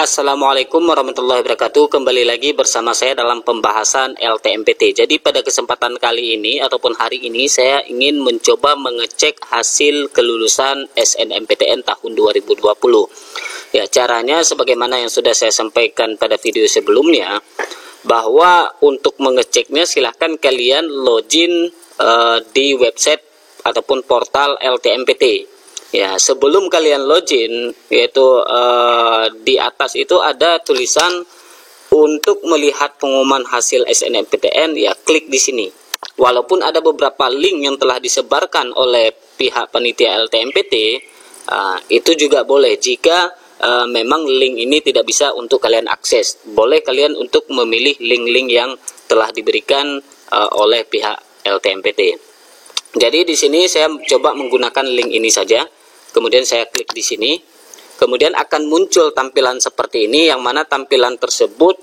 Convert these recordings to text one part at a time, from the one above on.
Assalamualaikum warahmatullahi wabarakatuh. Kembali lagi bersama saya dalam pembahasan LTMPT. Jadi pada kesempatan kali ini ataupun hari ini saya ingin mencoba mengecek hasil kelulusan SNMPTN tahun 2020. Ya, caranya sebagaimana yang sudah saya sampaikan pada video sebelumnya, bahwa untuk mengeceknya silahkan kalian login di website ataupun portal LTMPT. Ya, sebelum kalian login, yaitu di atas itu ada tulisan untuk melihat pengumuman hasil SNMPTN, ya klik di sini. Walaupun ada beberapa link yang telah disebarkan oleh pihak panitia LTMPT, itu juga boleh jika memang link ini tidak bisa untuk kalian akses. Boleh kalian untuk memilih link-link yang telah diberikan oleh pihak LTMPT. Jadi di sini saya coba menggunakan link ini saja. Kemudian saya klik di sini, kemudian akan muncul tampilan seperti ini, yang mana tampilan tersebut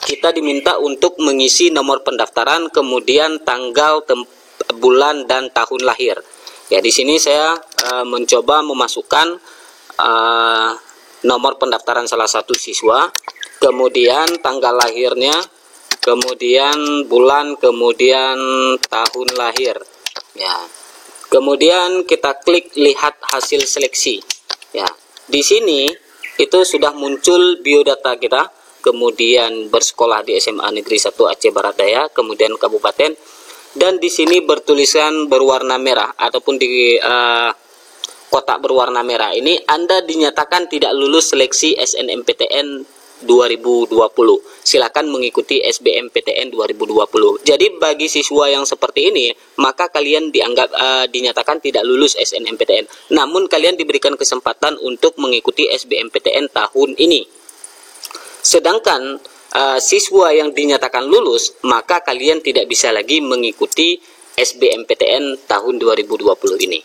kita diminta untuk mengisi nomor pendaftaran, kemudian tanggal, bulan dan tahun lahir. Ya, di sini saya mencoba memasukkan nomor pendaftaran salah satu siswa, kemudian tanggal lahirnya, kemudian bulan, kemudian tahun lahir. Ya. Kemudian kita klik lihat hasil seleksi. Ya, di sini itu sudah muncul biodata kita, kemudian bersekolah di SMA Negeri 1 Aceh Barat Daya, kemudian kabupaten, dan di sini bertulisan berwarna merah ataupun di kotak berwarna merah ini Anda dinyatakan tidak lulus seleksi SNMPTN 2020. Silakan mengikuti SBMPTN 2020. Jadi bagi siswa yang seperti ini, maka kalian dianggap dinyatakan tidak lulus SNMPTN. Namun kalian diberikan kesempatan untuk mengikuti SBMPTN tahun ini. Sedangkan siswa yang dinyatakan lulus, maka kalian tidak bisa lagi mengikuti SBMPTN tahun 2020 ini.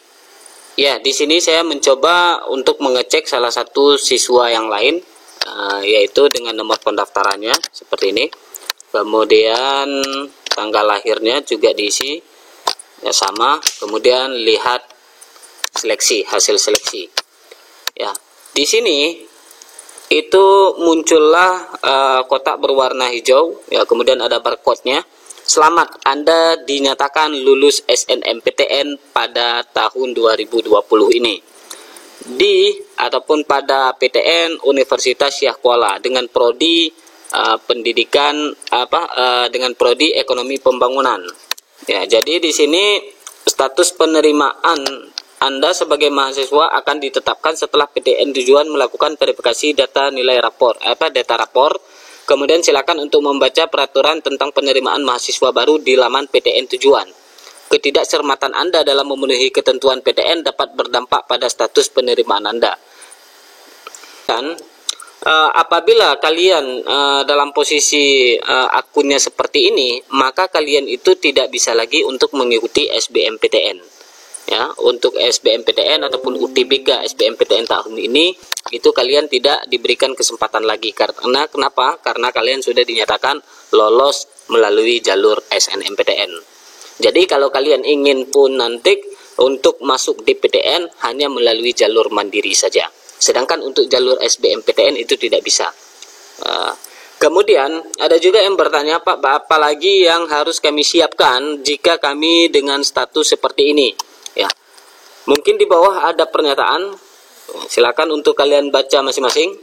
Ya, di sini saya mencoba untuk mengecek salah satu siswa yang lain, yaitu dengan nomor pendaftarannya seperti ini, kemudian tanggal lahirnya juga diisi ya sama, kemudian lihat seleksi, hasil seleksi. Ya, di sini itu muncullah kotak berwarna hijau, ya kemudian ada barcode-nya. Selamat, Anda dinyatakan lulus SNMPTN pada tahun 2020 ini di ataupun pada PTN Universitas Syah Kuala dengan prodi pendidikan dengan prodi ekonomi pembangunan. Ya, jadi di sini status penerimaan Anda sebagai mahasiswa akan ditetapkan setelah PTN tujuan melakukan verifikasi data nilai rapor data rapor. Kemudian silakan untuk membaca peraturan tentang penerimaan mahasiswa baru di laman PTN tujuan. Ketidakcermatan Anda dalam memenuhi ketentuan PTN dapat berdampak pada status penerimaan Anda. Dan apabila kalian dalam posisi akunnya seperti ini, maka kalian itu tidak bisa lagi untuk mengikuti SBMPTN. Ya, untuk SBMPTN ataupun UTBK SBMPTN tahun ini itu kalian tidak diberikan kesempatan lagi. Karena kenapa? Karena kalian sudah dinyatakan lolos melalui jalur SNMPTN. Jadi kalau kalian ingin pun nanti untuk masuk di PTN hanya melalui jalur mandiri saja. Sedangkan untuk jalur SBMPTN itu tidak bisa. Kemudian ada juga yang bertanya, Pak, apa lagi yang harus kami siapkan jika kami dengan status seperti ini? Ya, mungkin di bawah ada pernyataan. Silakan untuk kalian baca masing-masing.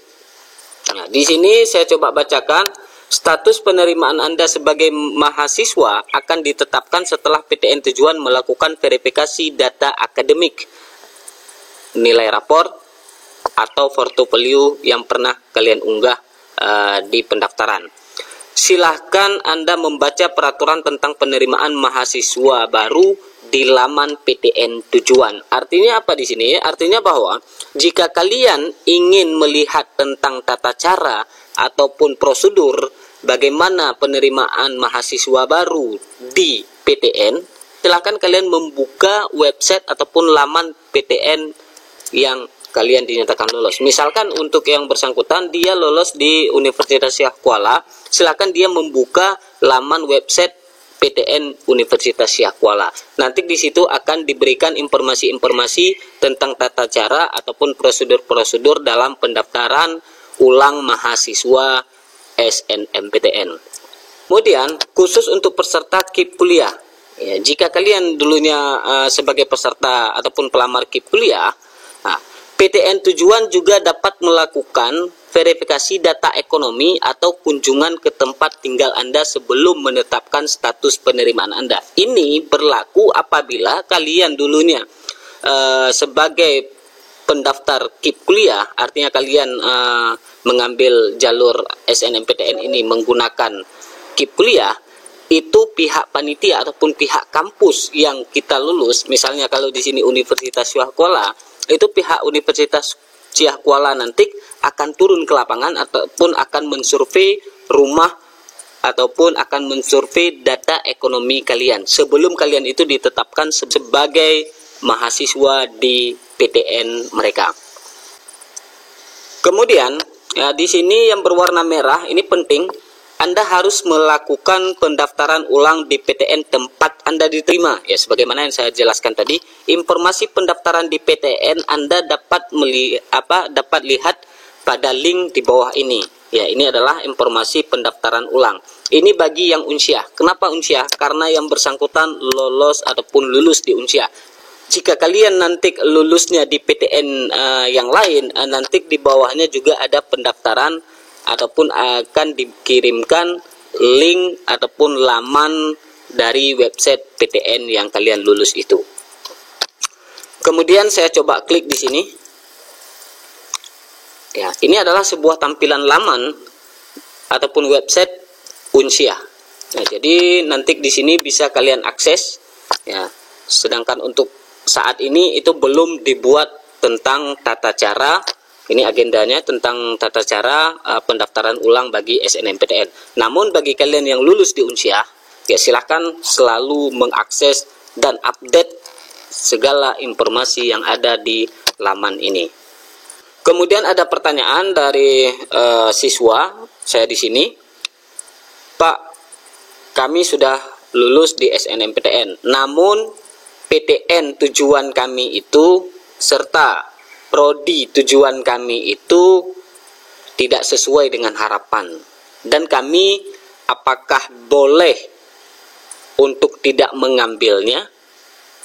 Nah, di sini saya coba bacakan. Status penerimaan Anda sebagai mahasiswa akan ditetapkan setelah PTN tujuan melakukan verifikasi data akademik, nilai rapor, atau portofolio yang pernah kalian unggah di pendaftaran. Silahkan Anda membaca peraturan tentang penerimaan mahasiswa baru di laman PTN tujuan. Artinya apa di sini? Artinya bahwa jika kalian ingin melihat tentang tata cara ataupun prosedur bagaimana penerimaan mahasiswa baru di PTN, silakan kalian membuka website ataupun laman PTN yang kalian dinyatakan lolos. Misalkan untuk yang bersangkutan dia lolos di Universitas Syah Kuala, silakan dia membuka laman website PTN Universitas Syah Kuala. Nanti di situ akan diberikan informasi-informasi tentang tata cara ataupun prosedur-prosedur dalam pendaftaran ulang mahasiswa SNMPTN. Kemudian khusus untuk peserta KIP kuliah, ya, jika kalian dulunya sebagai peserta ataupun pelamar KIP kuliah, PTN tujuan juga dapat melakukan verifikasi data ekonomi atau kunjungan ke tempat tinggal Anda sebelum menetapkan status penerimaan Anda. Ini berlaku apabila kalian dulunya sebagai pendaftar KIP kuliah, artinya kalian mengambil jalur SNMPTN ini menggunakan KIP kuliah, itu pihak panitia ataupun pihak kampus yang kita lulus, misalnya kalau di sini Universitas Syah Kuala, itu pihak Universitas Syah Kuala nanti akan turun ke lapangan ataupun akan mensurvei rumah ataupun akan mensurvei data ekonomi kalian sebelum kalian itu ditetapkan sebagai mahasiswa di PTN mereka. Kemudian ya, di sini yang berwarna merah ini penting, Anda harus melakukan pendaftaran ulang di PTN tempat Anda diterima. Ya, sebagaimana yang saya jelaskan tadi, informasi pendaftaran di PTN Anda dapat lihat pada link di bawah ini. Ya, ini adalah informasi pendaftaran ulang. Ini bagi yang unsyah. Kenapa unsyah? Karena yang bersangkutan lolos ataupun lulus di unsyah. Jika kalian nanti lulusnya di PTN yang lain, nanti di bawahnya juga ada pendaftaran ataupun akan dikirimkan link ataupun laman dari website PTN yang kalian lulus itu. Kemudian saya coba klik di sini. Ya, ini adalah sebuah tampilan laman ataupun website Unsyah. Nah, jadi nanti di sini bisa kalian akses. Ya, sedangkan untuk saat ini itu belum dibuat tentang tata cara. Ini agendanya tentang tata cara pendaftaran ulang bagi SNMPTN. Namun bagi kalian yang lulus di Unsyah, ya silakan selalu mengakses dan update segala informasi yang ada di laman ini. Kemudian ada pertanyaan dari siswa saya di sini, Pak, kami sudah lulus di SNMPTN, namun PTN tujuan kami itu serta prodi tujuan kami itu tidak sesuai dengan harapan, dan kami apakah boleh untuk tidak mengambilnya?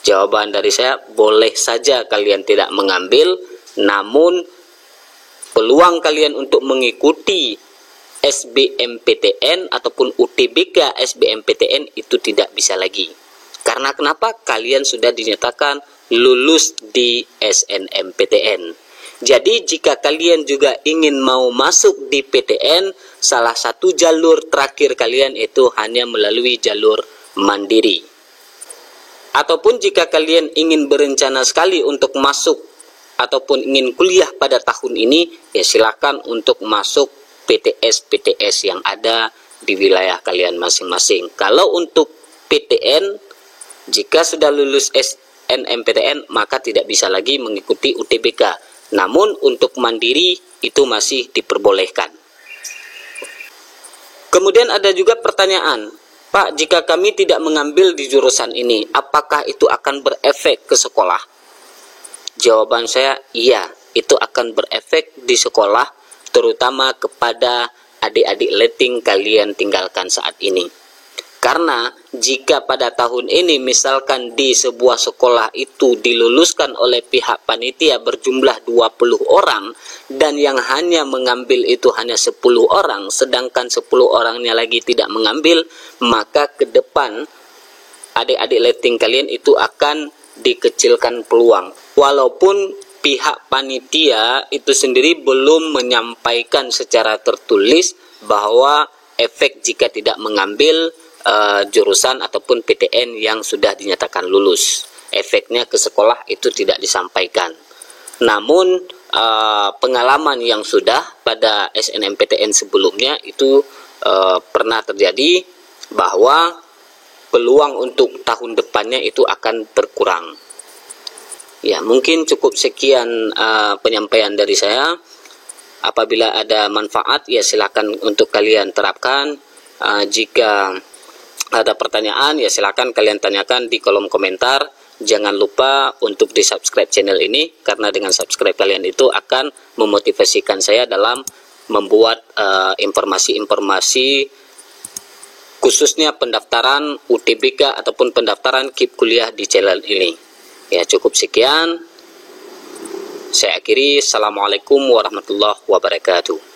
Jawaban dari saya, boleh saja kalian tidak mengambil, namun peluang kalian untuk mengikuti SBMPTN ataupun UTBK SBMPTN itu tidak bisa lagi. Karena kenapa? Kalian sudah dinyatakan lulus di SNMPTN. Jadi jika kalian juga ingin mau masuk di PTN, salah satu jalur terakhir kalian itu hanya melalui jalur mandiri. Ataupun jika kalian ingin berencana sekali untuk masuk ataupun ingin kuliah pada tahun ini, ya silakan untuk masuk PTS-PTS yang ada di wilayah kalian masing-masing. Kalau untuk PTN, jika sudah lulus SNMPTN, maka tidak bisa lagi mengikuti UTBK. Namun untuk mandiri itu masih diperbolehkan. Kemudian ada juga pertanyaan, Pak, jika kami tidak mengambil di jurusan ini, apakah itu akan berefek ke sekolah? Jawaban saya, iya, itu akan berefek di sekolah, terutama kepada adik-adik letting kalian tinggalkan saat ini. Karena jika pada tahun ini misalkan di sebuah sekolah itu diluluskan oleh pihak panitia berjumlah 20 orang dan yang hanya mengambil itu hanya 10 orang, sedangkan 10 orangnya lagi tidak mengambil, maka ke depan adik-adik letting kalian itu akan dikecilkan peluang. Walaupun pihak panitia itu sendiri belum menyampaikan secara tertulis bahwa efek jika tidak mengambil jurusan ataupun PTN yang sudah dinyatakan lulus, efeknya ke sekolah itu tidak disampaikan. Namun pengalaman yang sudah pada SNMPTN sebelumnya itu pernah terjadi bahwa peluang untuk tahun depannya itu akan berkurang. Ya, mungkin cukup sekian penyampaian dari saya. Apabila ada manfaat, ya silakan untuk kalian terapkan. Jika ada pertanyaan ya silakan kalian tanyakan di kolom komentar. Jangan lupa untuk di subscribe channel ini, karena dengan subscribe kalian itu akan memotivasikan saya dalam membuat informasi-informasi khususnya pendaftaran UTBK ataupun pendaftaran KIP kuliah di channel ini. Ya, cukup sekian. Saya akhiri. Assalamualaikum warahmatullahi wabarakatuh.